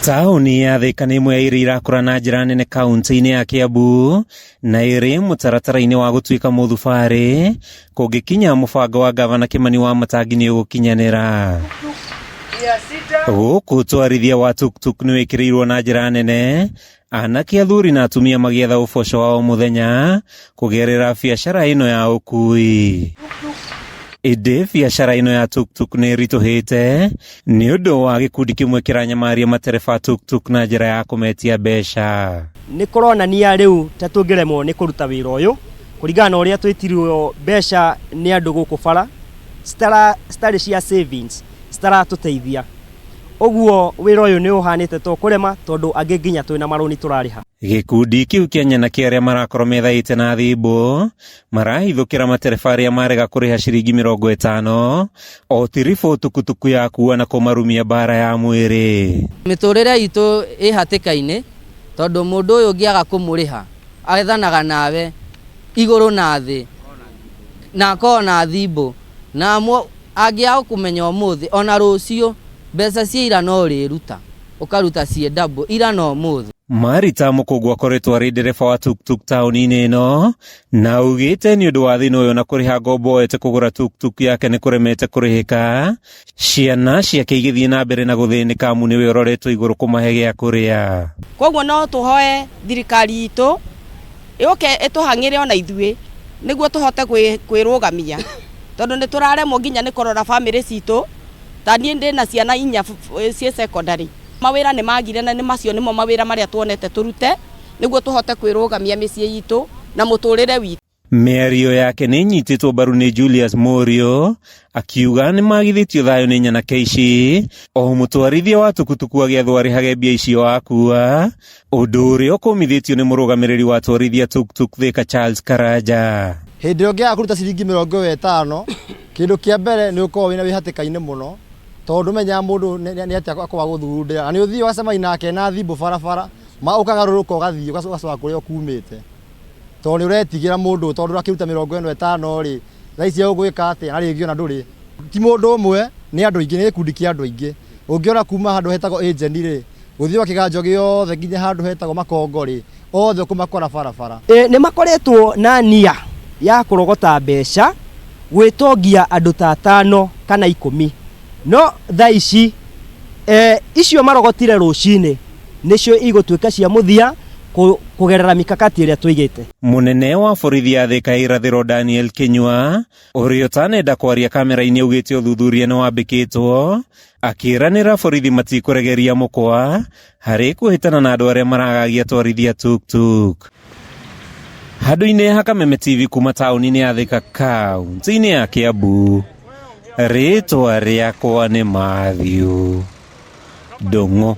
Tauni ya Thika nĩ imwe ya iria irakũra na njĩra nene kaunti-inĩ ya Kiambu na ĩrĩ mũtaratara-inĩ wa gũtuĩka mũthubarĩ kũngĩkinya mũbango wa gavana Kimani Wamatangi nĩ ũgũkinyanĩra. Gũkũ ũtwarithia wa tuktuk nĩ wĩkĩrĩirwo na njĩra nene, anake athuri na atumia magĩetha ũboco wa o mũthenya kũgerera biacara ĩno ya ũkui. Ĩndĩ biacara ĩno ya tuktuk nĩ ĩritũhĩte nĩ ũndũ wa gĩkundi kĩmwe kĩranyamaria matereba tuktuk na njĩra ya kũmetia mbeca. Nĩ kũronania rĩu ta tũngĩremwo nĩ kũruta wĩra ũyũ kũringana na ũrĩa twĩtirwo mbeca nĩ andũ gũkũ bara citarĩ cia savings citaratũteithia. Ũguo wĩra ũyũ nĩ ũhanĩte to kũrema tondũ angĩ nginya twĩna marũni tũrarĩha. Gĩkundi kĩu kĩa nyanake arĩa marakorwo methaĩte na thimũ marahithũkĩra matereba arĩa marega kũrĩha ciringi 50 o tiribũ tukutuku ya kuua na kũmarumia bara ya mwĩrĩ. Mĩtũrĩre itũ ĩ hatĩka-inĩ tondũ mũndũ ũyũ ũngĩaga kũmũrĩha aethanaga nawe igũrũ na thĩ na akorwo na thimũ na angĩaga kũmenya ũmũthĩ ona rũciũ mbeca cia ira no rĩruta ũkaruta cie double ira no mũthĩ. Marita Mũkũngũ akoretwo arĩ ndereba wa tuktuk taũni-inĩ ĩno na ugĩte nĩ ũndũ wa thĩna ũyũ na kũrĩha ngombo oete kũgũra tuktuk yake nĩ kũremete kũrĩhĩka, ciana ciake igĩthiĩ na mbere na gũthĩnĩka amu nĩwe ũroretwo igũrũ kũmahe gĩa kũrĩa. Koguo no tũhoe thirikari itũ ĩũke ĩtũhang'ĩre ona ithuĩ nĩguo tũhote kwĩrũgamia tondũ nĩ tũraremwo nginya nĩ kũrora bamĩrĩ citũ. Ta niĩ ndĩ na ciana 4 cie secondary. Mawĩra nĩ magire na nĩ macio nĩmo mawĩra marĩa tuonete tũrute nĩguo tũhote kwĩrũgamia mĩciĩ itũ na mũtũrĩre witũ. Mĩario yake nĩ nyitĩtwo mbaru nĩ Julius Morio akiuga nĩ magithĩtio thayũ nĩ nyanake ici o mũtwarithia wa tukutuku agĩathwo arĩhage mbia icio akua, ũndũ ũrĩa ũkũmithĩtio nĩ mũrũgamĩrĩri wa twarithia tuktuk Thika Charles Karanja. Hĩndĩ ĩrĩa ũngĩaga kũruta ciringi 50 kĩndũ kĩa mbere nĩ ũkorwo wĩna wĩhatĩka-inĩ mũno tondũ menya mũndũ nĩ atĩa akwa gũthundĩra na nĩ ũthiĩ wacemania nake na thimũ barabara ũkagarũrũka ũgathiĩ ũgacoka kũrĩa ũkumĩte tondũ nĩ ũretigĩra mũndũ tondũ ũrakĩruta 50 rĩ thaa ici ũgwĩka atĩa na rĩngĩ ona ndũrĩ. Ti mũndũ ũmwe nĩ andũ aingĩ, nĩ gĩkundi kĩa andũ aingĩ. Ũngĩona kuma handũ hetagwo agent rĩ gũthiĩ kĩganjo gĩothe nginya handũ hetagwo Makongo rĩ othe ũkũmakora barabara. Nĩ makoretwo na nia ya kũrogota mbeca gwĩtongia andũ ta 5 kana 10. No thaa ici icio marogotire rũcinĩ nĩcio igũtuĩka cia mũthia kũgerera mikakati ĩrĩa tũigĩte. Mũnene wa borithi ya Thika ya irathĩro Daniel Kinyua ũrĩa ũtanenda kwaria kamera-inĩ augĩte ũthuthuria nĩ wambĩkĩtwo akĩranĩra borithi matikũregeria mũkwa harĩ kũhĩtana na andũ arĩa maragagia twarithia tuktuk. Handũ-inĩ ha Kameme TV kuma taũni-inĩ ya Thika kaunti-inĩ ya Kiambu, rĩtwa rĩakwa nĩ Matthew Ndung'u.